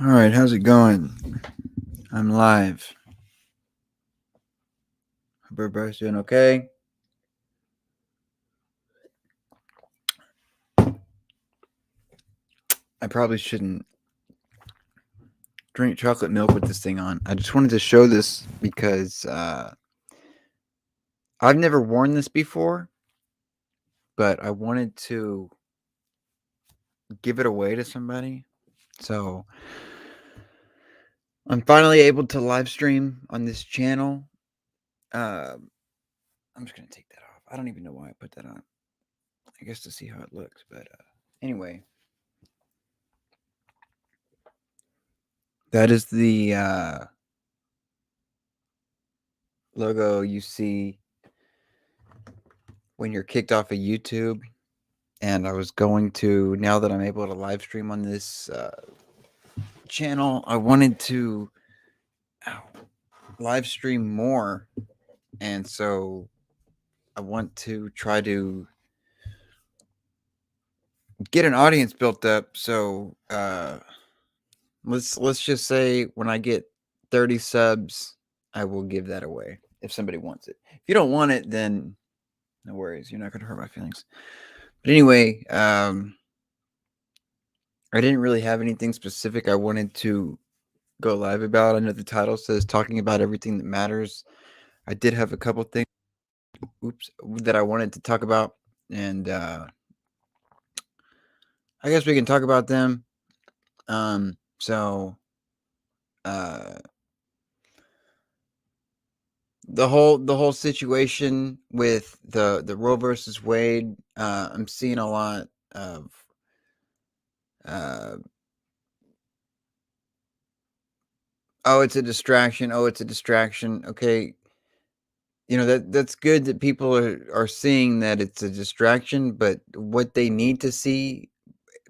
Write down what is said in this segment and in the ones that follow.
All right, how's it going? I'm live. Hope everybody's doing okay. I probably shouldn't drink chocolate milk with this thing on. I just wanted to show this because I've never worn this before, but I wanted to give it away to somebody. So I'm finally able to live stream on this channel. Uh, I'm just going to take that off. I don't even know why I put that on. I guess to see how it looks. But anyway, that is the logo you see when you're kicked off of YouTube. And I was going to, now that I'm able to live stream on this channel, I wanted to live stream more. And so I want to try to get an audience built up. So let's just say when I get 30 subs, I will give that away if somebody wants it. If you don't want it, then no worries. You're not going to hurt my feelings. But anyway, I didn't really have anything specific I wanted to go live about. I know the title says talking about everything that matters. I did have a couple things, that I wanted to talk about, and I guess we can talk about them. So uh, the whole situation with the Roe versus Wade, I'm seeing a lot of uh, oh, it's a distraction. Oh, it's a distraction. Okay, that's good that people are seeing that it's a distraction, but what they need to see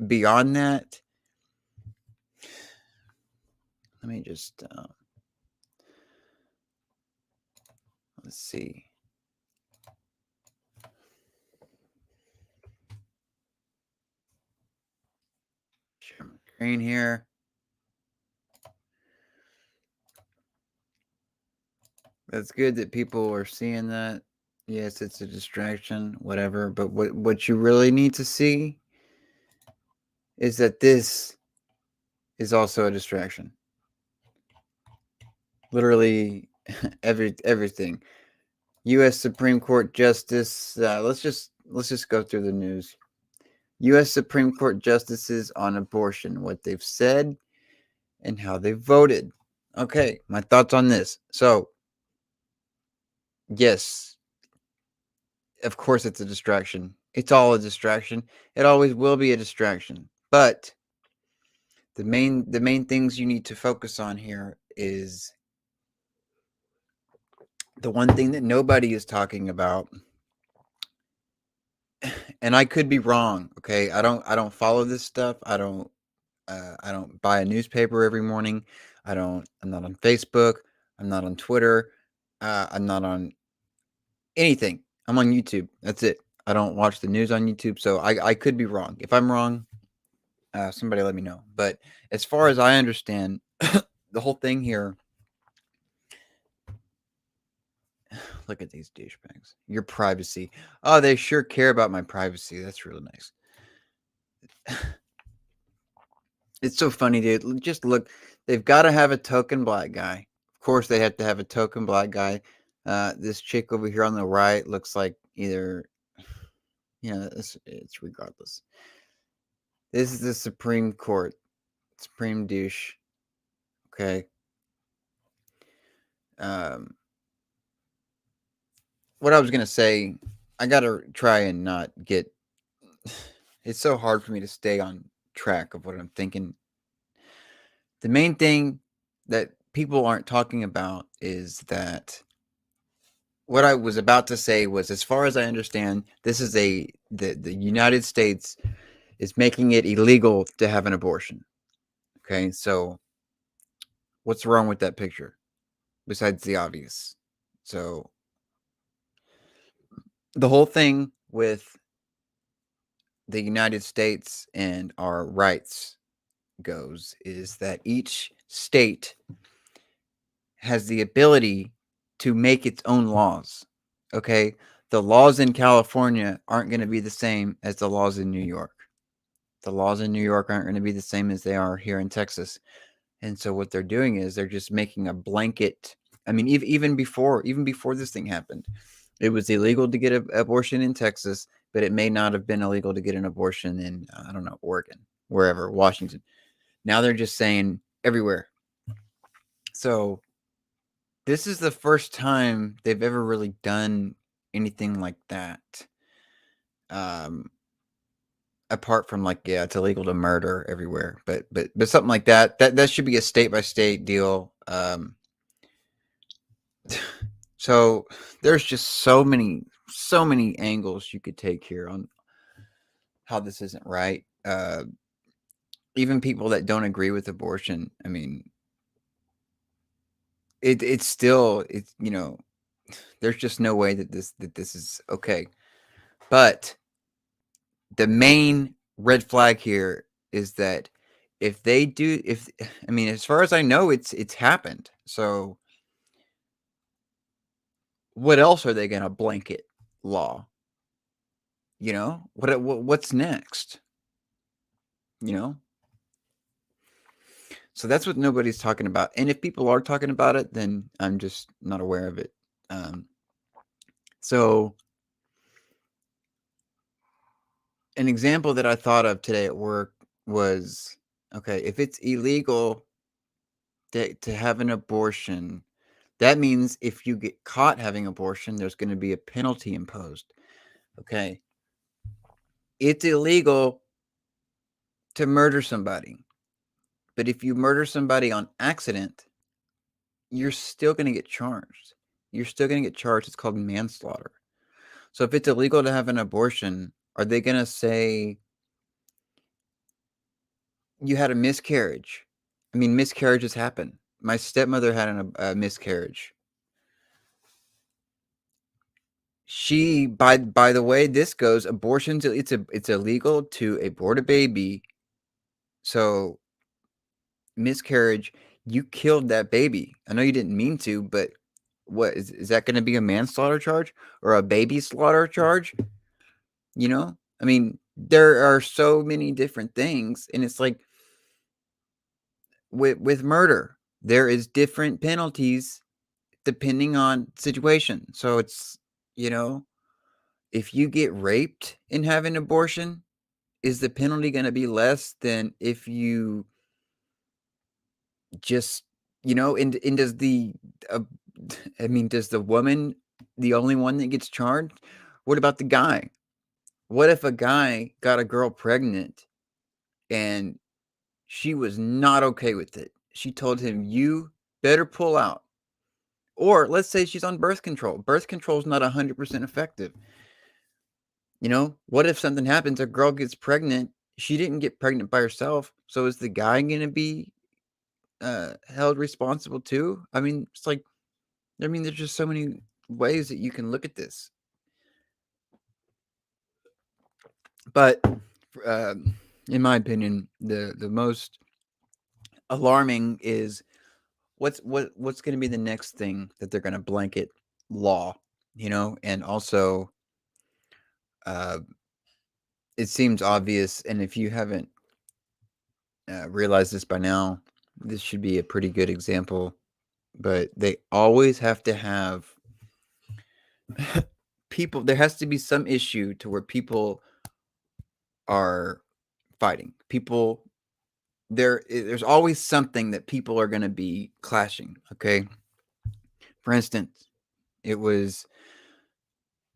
beyond that, let me just let's see. Share my screen here. That's good that people are seeing that. Yes, it's a distraction, whatever. But what you really need to see is that this is also a distraction. Literally, everything. U.S. Supreme Court Justice. Let's just go through the news. U.S. Supreme Court justices on abortion, what they've said, and how they voted. Okay, my thoughts on this. So, yes, of course it's a distraction. It's all a distraction. It always will be a distraction. But the main things you need to focus on here is the one thing that nobody is talking about. And I could be wrong, okay? I don't follow this stuff. I don't buy a newspaper every morning. I'm not on Facebook. I'm not on Twitter. I'm not on anything. I'm on YouTube. That's it. I don't watch the news on YouTube, so I could be wrong. If I'm wrong, somebody let me know. But as far as I understand, the whole thing here. Look at these douchebags. Your privacy. Oh, they sure care about my privacy. That's really nice. It's so funny, dude. Just look. They've got to have a token black guy. Of course, they have to have a token black guy. This chick over here on the right looks like either. It's regardless. This is the Supreme Court. Supreme douche. Okay. Um, what I was gonna say, I gotta try and not get. It's so hard for me to stay on track of what I'm thinking. The main thing that people aren't talking about is that what I was about to say was, as far as I understand, this is the United States is making it illegal to have an abortion. Okay, so what's wrong with that picture besides the obvious? So the whole thing with the United States and our rights. goes is that each state has the ability to make its own laws. Okay? The laws in California aren't going to be the same as the laws in New York. The laws in New York aren't going to be the same as they are here in Texas. And so what they're doing is they're just making a blanket. I mean, even before this thing happened, it was illegal to get an abortion in Texas, but it may not have been illegal to get an abortion in I don't know, Oregon, wherever, Washington. Now they're just saying everywhere. So this is the first time they've ever really done anything like that. Apart from like, yeah, it's illegal to murder everywhere, but something like that should be a state by state deal. So there's just so many angles you could take here on how this isn't right. Even people that don't agree with abortion, I mean, it's still, it's, there's just no way that this is okay. But the main red flag here is that if they do, I mean, as far as I know, it's happened. So what else are they going to blanket law? What's next? So that's what nobody's talking about. And if people are talking about it, then I'm just not aware of it. So an example that I thought of today at work was, okay, if it's illegal to have an abortion, that means if you get caught having abortion, there's going to be a penalty imposed. Okay. It's illegal to murder somebody. But if you murder somebody on accident, you're still going to get charged. You're still going to get charged. It's called manslaughter. So if it's illegal to have an abortion, are they going to say you had a miscarriage? I mean, miscarriages happen. My stepmother had a miscarriage. She, by the way this goes, abortions, it's illegal to abort a baby. So miscarriage, you killed that baby. I know you didn't mean to, but what is that going to be a manslaughter charge or a baby slaughter charge? I mean, there are so many different things, and it's like with murder, there is different penalties depending on situation. So it's, if you get raped in having abortion, is the penalty going to be less than if you just, and does uh, does the woman the only one that gets charged? What about the guy? What if a guy got a girl pregnant and she was not okay with it? She told him, "You better pull out." Or let's say she's on birth control. Birth control is not 100% effective. What if something happens, a girl gets pregnant, she didn't get pregnant by herself, so is the guy going to be held responsible too? I mean, it's like, there's just so many ways that you can look at this. But in my opinion, the most alarming is what's going to be the next thing that they're going to blanket law, and also it seems obvious, and if you haven't realized this by now, this should be a pretty good example, but they always have to have people, there has to be some issue to where people are fighting. There's always something that people are going to be clashing, okay? For instance, it was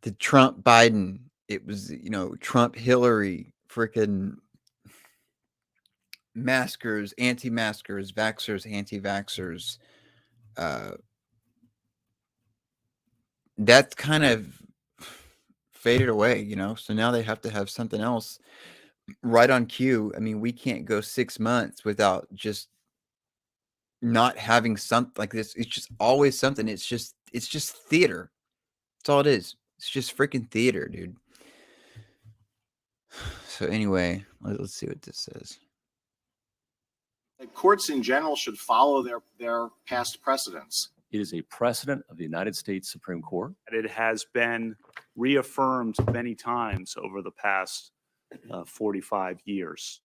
the Trump Biden, it was, Trump Hillary, freaking maskers, anti-maskers, vaxxers, anti-vaxxers. That's kind of faded away, so now they have to have something else right on cue. I mean, we can't go 6 months without just not having something like this. It's just always something. It's just theater. That's all it is. It's just freaking theater, dude. So anyway, let's see what this says. The courts in general should follow their past precedents. It is a precedent of the United States Supreme Court. It has been reaffirmed many times over the past 45 years.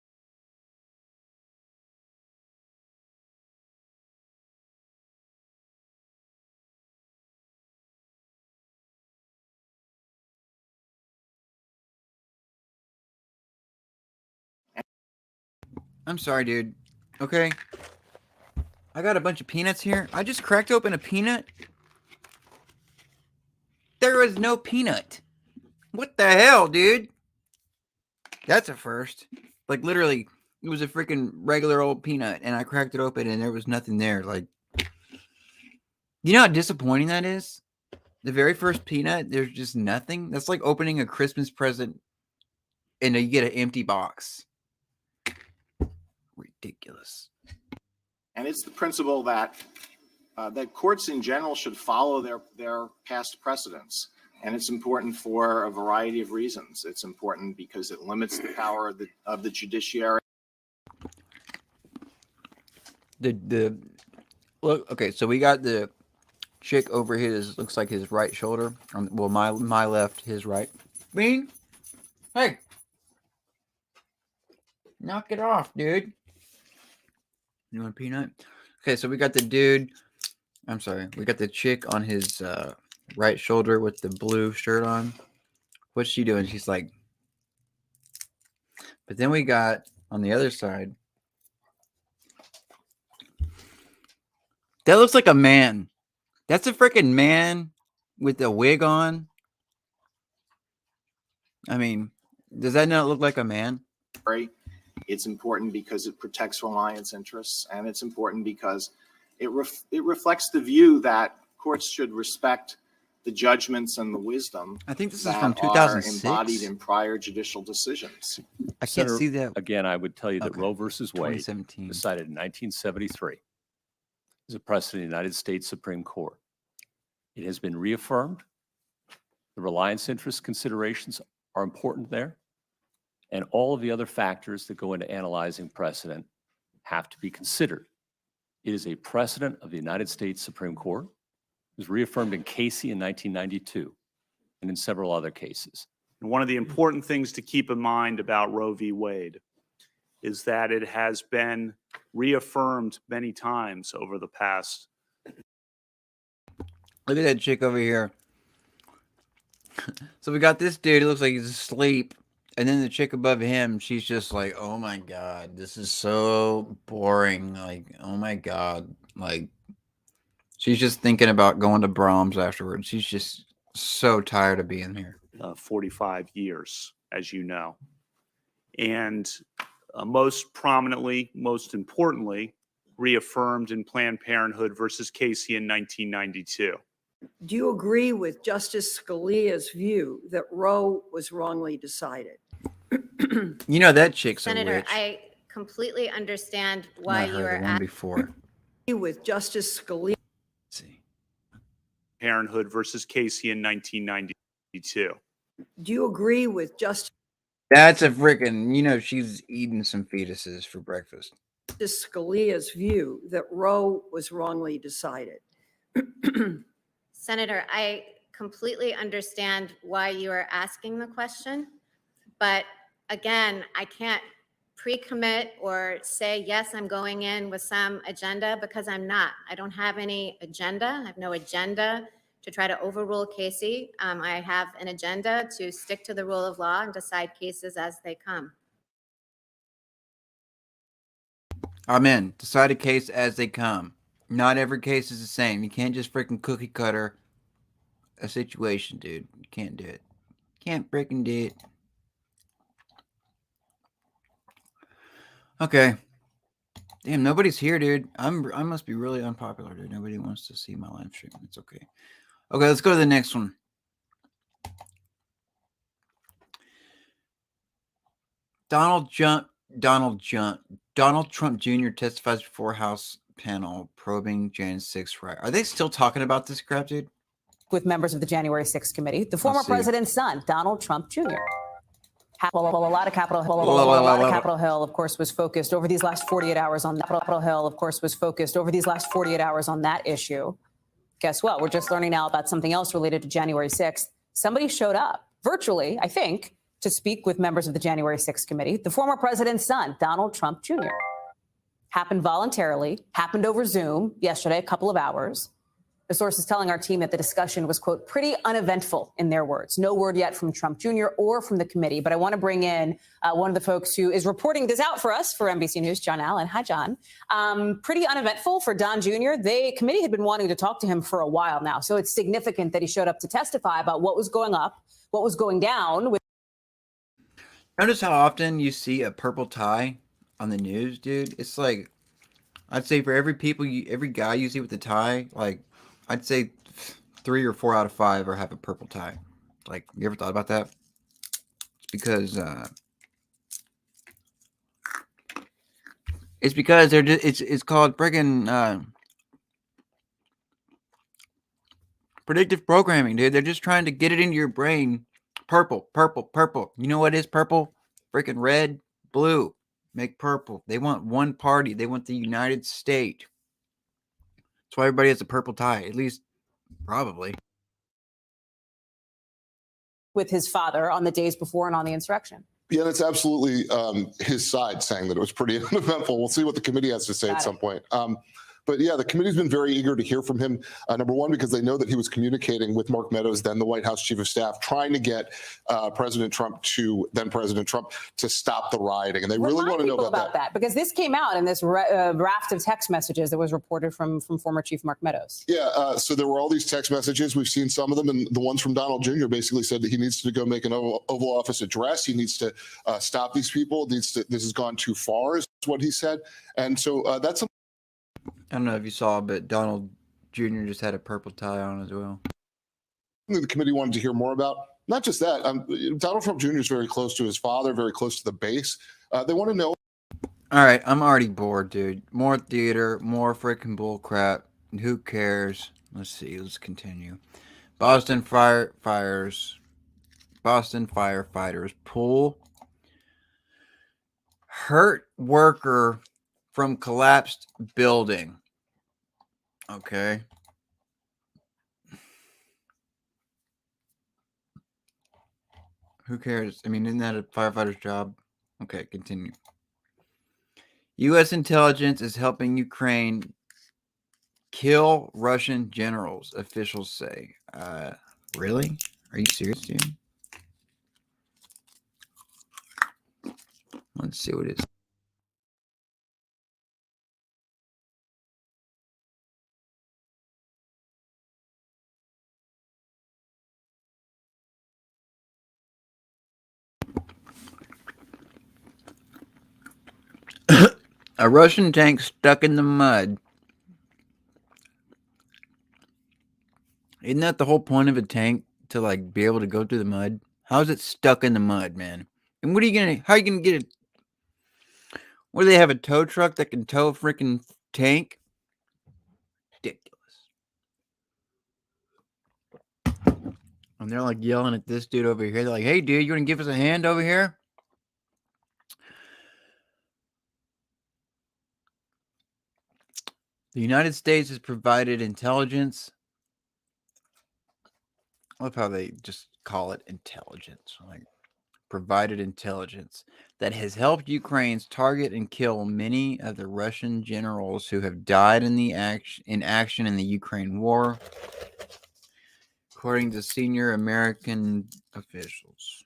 I'm sorry, dude. Okay. I got a bunch of peanuts here. I just cracked open a peanut. There was no peanut. What the hell, dude? That's a first. Like, literally, it was a freaking regular old peanut, and I cracked it open, and there was nothing there. Like, you know how disappointing that is? The very first peanut, there's just nothing. That's like opening a Christmas present, and you get an empty box. Ridiculous. And it's the principle that that courts in general should follow their past precedents. And it's important for a variety of reasons. It's important because it limits the power of the judiciary. Look, okay, so we got the chick over his, looks like his right shoulder. Well, my left, his right. Bean, hey, knock it off, dude. You want a peanut? Okay, so we got the dude. I'm sorry, we got the chick on his right shoulder with the blue shirt on. What's she doing? She's like, but then we got on the other side. That looks like a man. That's a freaking man with a wig on. I mean, does that not look like a man? It's important because it protects reliance interests, and it's important because it reflects the view that courts should respect the judgments and the wisdom. I think this is from 2006. Embodied in prior judicial decisions. I can't see that. Again, I would tell you that Okay. Roe versus Wade, 2017. decided in 1973, is a precedent of the United States Supreme Court. It has been reaffirmed. The reliance interest considerations are important there. And all of the other factors that go into analyzing precedent have to be considered. It is a precedent of the United States Supreme Court. It was reaffirmed in Casey in 1992 and in several other cases. And one of the important things to keep in mind about Roe v. Wade is that it has been reaffirmed many times over the past. Look at that chick over here. So we got this dude. It looks like he's asleep. And then the chick above him, she's just like, oh my God, this is so boring. Like, oh my God. Like, she's just thinking about going to Brahms afterwards. She's just so tired of being here. 45 years, as you know. And most prominently, most importantly, reaffirmed in Planned Parenthood versus Casey in 1992. Do you agree with Justice Scalia's view that Roe was wrongly decided? You know that chick's a Senator, witch. I completely understand why Not you her, are the one before. With Justice Scalia. Let's see. Parenthood versus Casey in 1992. Do you agree with Justice That's a freaking, you know, she's eating some fetuses for breakfast. Scalia's view that Roe was wrongly decided? Senator, I completely understand why you are asking the question, but again, I can't pre-commit or say, yes, I'm going in with some agenda because I'm not. I don't have any agenda. I have no agenda to try to overrule Casey. I have an agenda to stick to the rule of law and decide cases as they come. Amen. Decide a case as they come. Not every case is the same. You can't just freaking cookie cutter a situation, dude. You can't do it. Can't freaking do it. Okay. Damn, nobody's here, dude. I must be really unpopular, dude. Nobody wants to see my live stream. It's okay. Okay, let's go to the next one. Donald Trump Jr. testifies before House panel probing Jan 6 riot. Are they still talking about this crap, dude? With members of the January 6th committee, the former see. president's son, Donald Trump Jr. Well, a lot of Capitol Hill, of course, was focused over these last 48 hours on Capitol Hill, of course, was focused over these last 48 hours on that issue. Guess what? We're just learning now about something else related to January 6th. Somebody showed up virtually, I think, to speak with members of the January 6th committee. The former president's son, Donald Trump Jr. Happened voluntarily, happened over Zoom yesterday, a couple of hours. The source is telling our team that the discussion was, quote, pretty uneventful in their words. No word yet from Trump Jr. or from the committee. But I want to bring in one of the folks who is reporting this out for us for NBC News, John Allen. Hi, John. Pretty uneventful for Don Jr. The committee had been wanting to talk to him for a while now. So it's significant that he showed up to testify about what was going up, what was going down with. Notice how often you see a purple tie on the news, dude? It's like, I'd say for every guy you see with the tie, like, I'd say 3 or 4 out of 5 have a purple tie. Like, you ever thought about that? It's because they're just, it's called friggin' predictive programming, dude. They're just trying to get it into your brain. Purple, purple, purple. You know what is purple? Freaking red, blue. Make purple. They want one party. They want the United States. That's why everybody has a purple tie, at least probably. With his father on the days before and on the insurrection. Yeah, that's absolutely his side saying that it was pretty uneventful. We'll see what the committee has to say at some point. But yeah, the committee's been very eager to hear from him. Number one, because they know that he was communicating with Mark Meadows, then the White House chief of staff, trying to get then President Trump to stop the rioting. And they really want to know about that. Because this came out in this raft of text messages that was reported from former Chief Mark Meadows. Yeah, so there were all these text messages. We've seen some of them, and the ones from Donald Jr. basically said that he needs to go make an Oval Office address. He needs to stop these people. This has gone too far, is what he said. And so that's something. I don't know if you saw, but Donald Jr. just had a purple tie on as well. The committee wanted to hear more about. Not just that, Donald Trump Jr. is very close to his father, very close to the base. They want to know. All right, I'm already bored, dude. More theater, more freaking bull crap. Who cares? Let's see. Let's continue. Boston firefighters pull hurt worker from collapsed building. Okay. Who cares? I mean, isn't that a firefighter's job? Okay, continue. U.S. intelligence is helping Ukraine kill Russian generals, officials say. Really? Are you serious, dude? Let's see what it is. A Russian tank stuck in the mud. Isn't that the whole point of a tank, to like be able to go through the mud? How is it stuck in the mud, man? And how are you gonna get it? What do they have, a tow truck that can tow a freaking tank? Ridiculous. And they're like yelling at this dude over here. They're like, hey dude, you wanna give us a hand over here? The United States has provided intelligence. I love how they just call it intelligence. Like, provided intelligence that has helped Ukraine's target and kill many of the Russian generals who have died in action in the Ukraine war, according to senior American officials.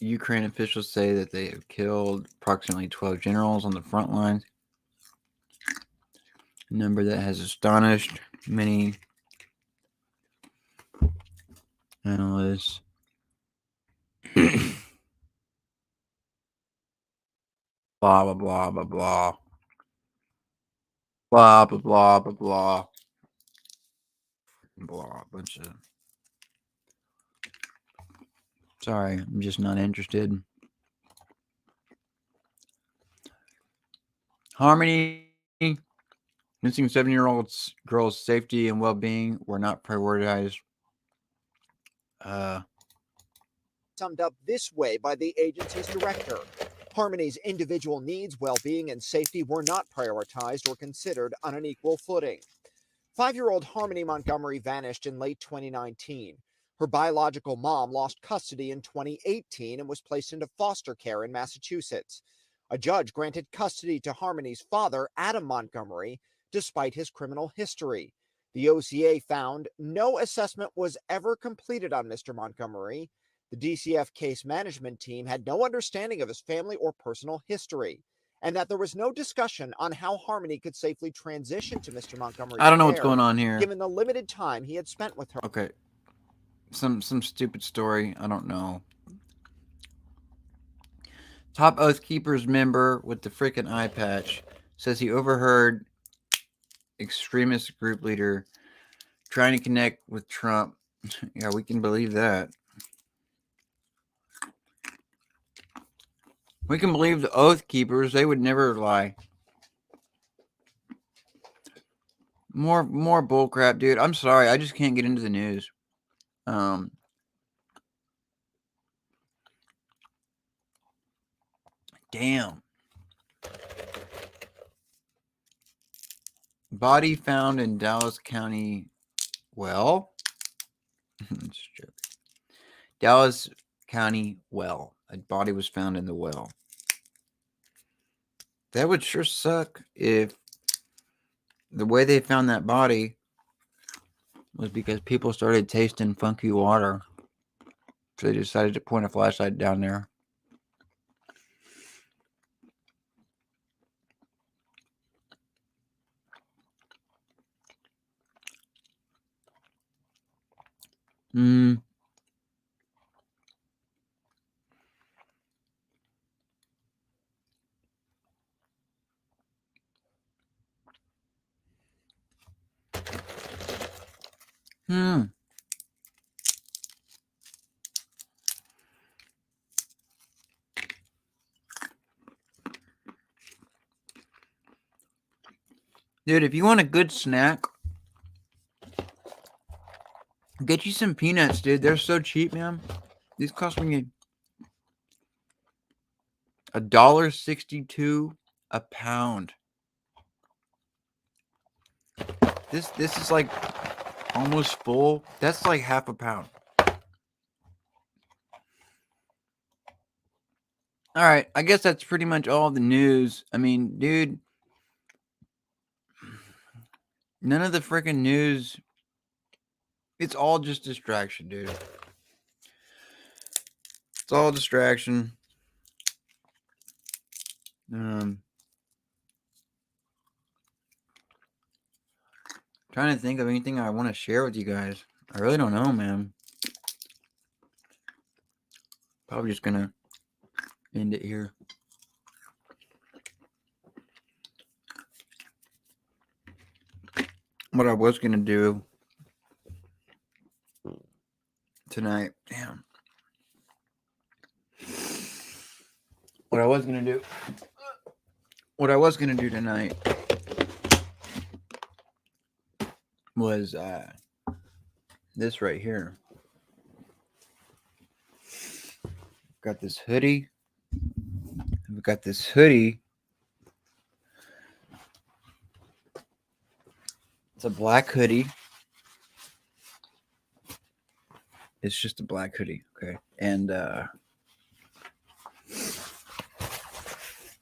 Ukraine officials say that they have killed approximately 12 generals on the front lines, a number that has astonished many analysts. Blah, blah, blah, blah, blah. Blah, blah, blah, blah, blah. Blah, bunch of... Sorry, I'm just not interested. Harmony. Missing 7-year-old girl's safety and well-being were not prioritized. summed up this way by the agency's director. Harmony's individual needs, well-being, and safety were not prioritized or considered on an equal footing. 5-year-old Harmony Montgomery vanished in late 2019. Her biological mom lost custody in 2018 and was placed into foster care in Massachusetts. A judge granted custody to Harmony's father, Adam Montgomery, despite his criminal history. The OCA found no assessment was ever completed on Mr. Montgomery. The DCF case management team had no understanding of his family or personal history, and that there was no discussion on how Harmony could safely transition to Mr. Montgomery's I don't know what's care, going on here. given the limited time he had spent with her. Okay. Some stupid story. I don't know. Top Oath Keepers member with the freaking eye patch says he overheard extremist group leader trying to connect with Trump. Yeah, we can believe that. We can believe the Oath Keepers. They would never lie. More bullcrap, dude. I'm sorry. I just can't get into the news. Damn. Body found in Dallas County well. Just joking. Dallas County well. A body was found in the well. That would sure suck if the way they found that body was because people started tasting funky water. So they decided to point a flashlight down there. Hmm. Dude, if you want a good snack, get you some peanuts, dude. They're so cheap, man. These cost me $1.62 a pound. This is like almost full. That's like half a pound. All right, I guess that's pretty much all the news. I mean, dude, none of the freaking news. It's all just distraction, dude. It's all distraction. Trying to think of anything I want to share with you guys. I really don't know, man. Probably just gonna end it here. What I was gonna do tonight, damn. What I was gonna do tonight was this right here. Got this hoodie. We've got this hoodie. It's a black hoodie. It's just a black hoodie, okay? And I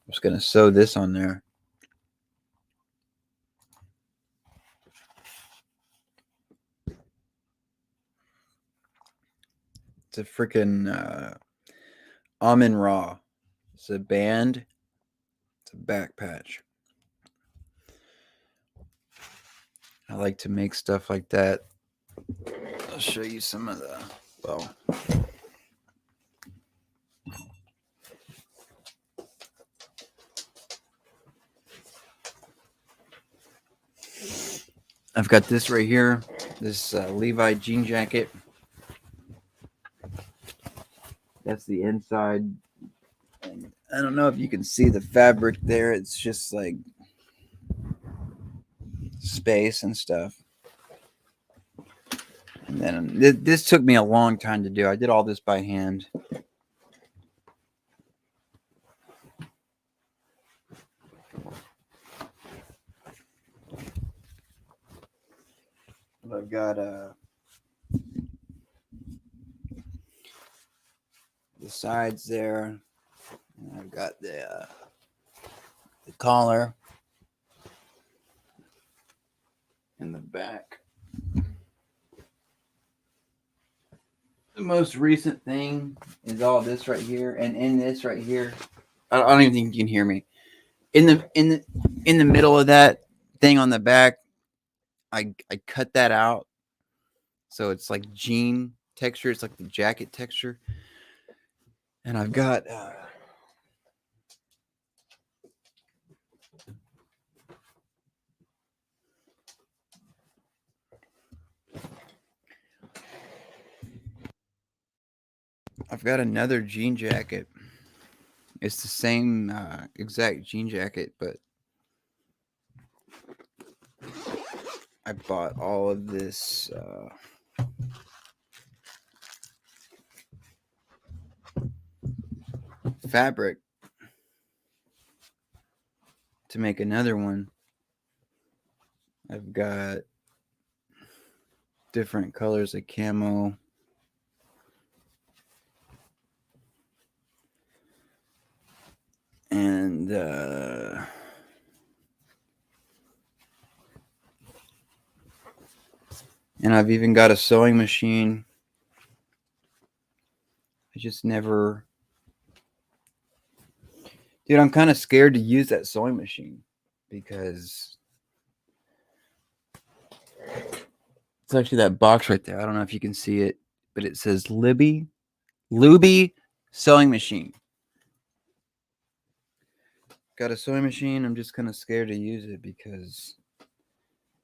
was gonna sew this on there. It's a freaking Amin Ra. It's a band. It's a back patch. I like to make stuff like that. I'll show you some of the, well. I've got this right here. This Levi jean jacket. That's the inside. And I don't know if you can see the fabric there. It's just like space and stuff. And then this took me a long time to do. I did all this by hand. But I've got the sides there, and I've got the collar in the back. The most recent thing is all this right here, and in this right here, I don't even think you can hear me. In the middle of that thing on the back, I cut that out, so it's like jean texture. It's like the jacket texture, and I've got another jean jacket. It's the same exact jean jacket, but I bought all of this fabric to make another one. I've got different colors of camo. And I've even got a sewing machine. I just never... Dude, I'm kind of scared to use that sewing machine because it's actually that box right there. I don't know if you can see it, but it says Luby sewing machine. Got a sewing machine. I'm just kind of scared to use it because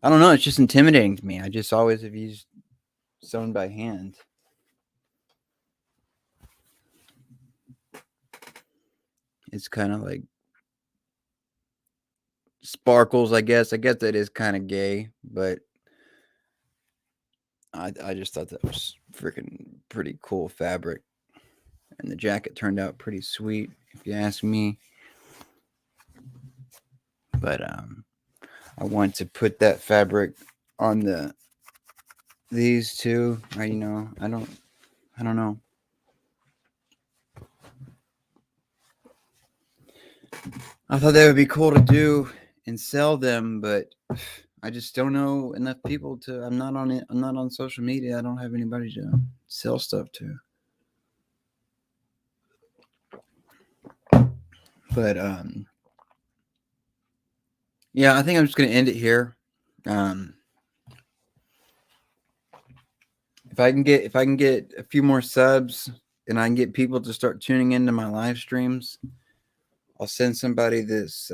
I don't know. It's just intimidating to me. I just always have used sewn by hand. It's kind of like sparkles, I guess. I guess that is kind of gay, but I just thought that was freaking pretty cool fabric. And the jacket turned out pretty sweet, if you ask me. But I want to put that fabric on these two. I don't know. I thought that would be cool to do and sell them, but I just don't know enough people to. I'm not on it. I'm not on social media. I don't have anybody to sell stuff to. But yeah, I think I'm just gonna end it here. If I can get a few more subs and I can get people to start tuning into my live streams, I'll send somebody this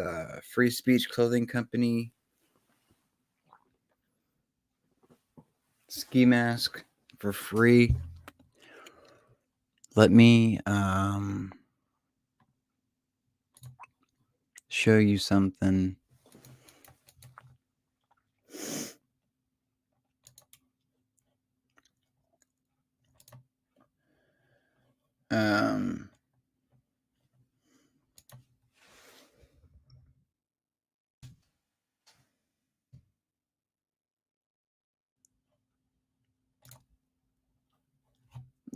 Free Speech Clothing Company ski mask for free. Let me show you something.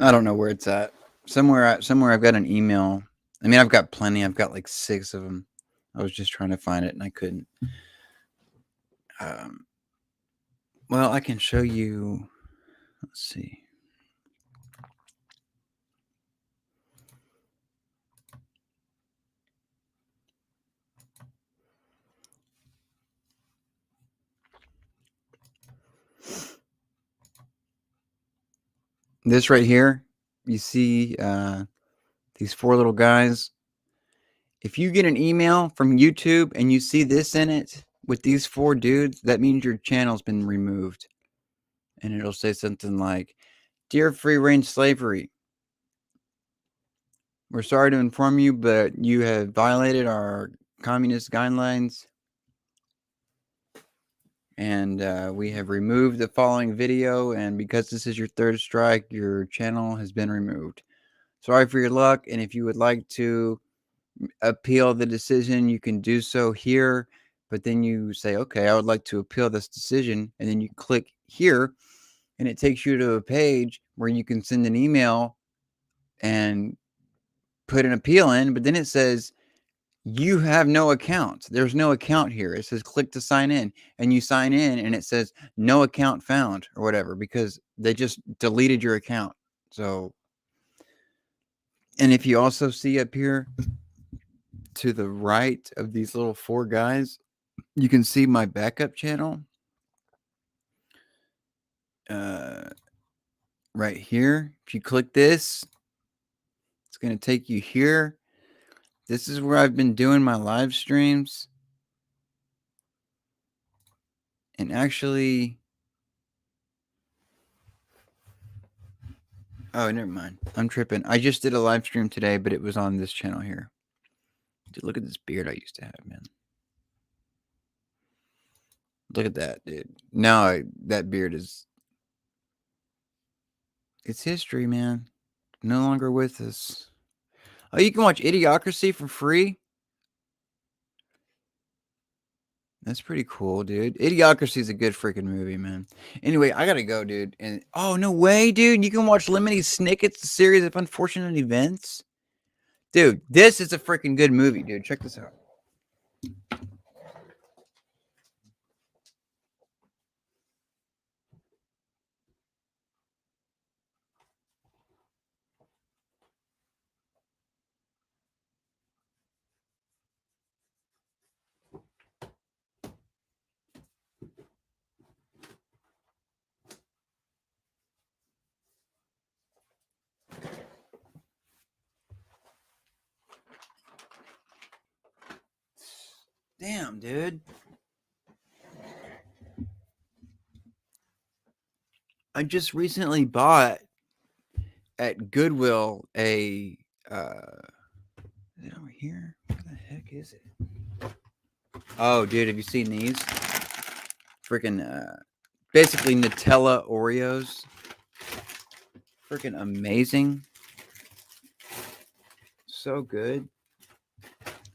I don't know where it's at. Somewhere I've got an email. I mean, I've got plenty. I've got like 6 of them. I was just trying to find it and I couldn't. Well, I can show you. Let's see. This right here, you see these 4 little guys. If you get an email from YouTube and you see this in it with these 4 dudes, that means your channel's been removed. And it'll say something like, "Dear Free Range Slavery, we're sorry to inform you, but you have violated our communist guidelines. And we have removed the following video, and because this is your 3rd strike, your channel has been removed. Sorry for your luck, and if you would like to appeal the decision, you can do so here." But then you say, okay, I would like to appeal this decision, and then you click here, and it takes you to a page where you can send an email and put an appeal in, but then it says you have no account. There's no account here. It says click to sign in, and you sign in and it says no account found or whatever, because they just deleted your account. So, and if you also see up here to the right of these little 4 guys, you can see my backup channel. Right here. If you click this, it's going to take you here. This is where I've been doing my live streams. And actually, oh, never mind. I'm tripping. I just did a live stream today, but it was on this channel here. Dude, look at this beard I used to have, man. Look at that, dude. Now that beard is... It's history, man. No longer with us. Oh, you can watch Idiocracy for free? That's pretty cool, dude. Idiocracy is a good freaking movie, man. Anyway, I gotta go, dude. And oh, no way, dude. You can watch Lemony Snicket's Series of Unfortunate Events. Dude, this is a freaking good movie, dude. Check this out. Damn, dude. I just recently bought at Goodwill a is it over here? Where the heck is it? Oh, dude, have you seen these? Freaking basically Nutella Oreos. Freaking amazing. So good.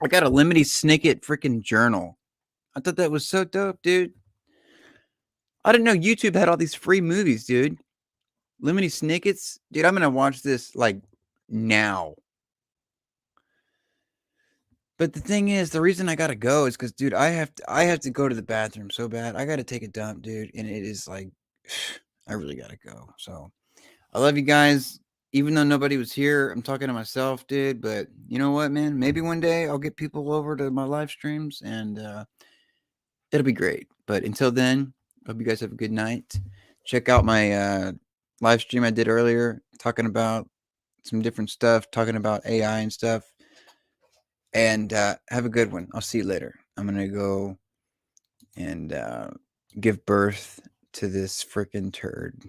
I got a Lemony Snicket freaking journal. I thought that was so dope, dude. I didn't know YouTube had all these free movies, dude. Lemony Snicket's, dude. I'm gonna watch this like now. But the thing is, the reason I gotta go is because, dude, I have to go to the bathroom so bad. I gotta take a dump, dude, and it is like, I really gotta go. So, I love you guys. Even though nobody was here, I'm talking to myself, dude. But you know what, man? Maybe one day I'll get people over to my live streams, and it'll be great. But until then, hope you guys have a good night. Check out my live stream I did earlier, talking about some different stuff, talking about AI and stuff. And have a good one. I'll see you later. I'm going to go and give birth to this freaking turd.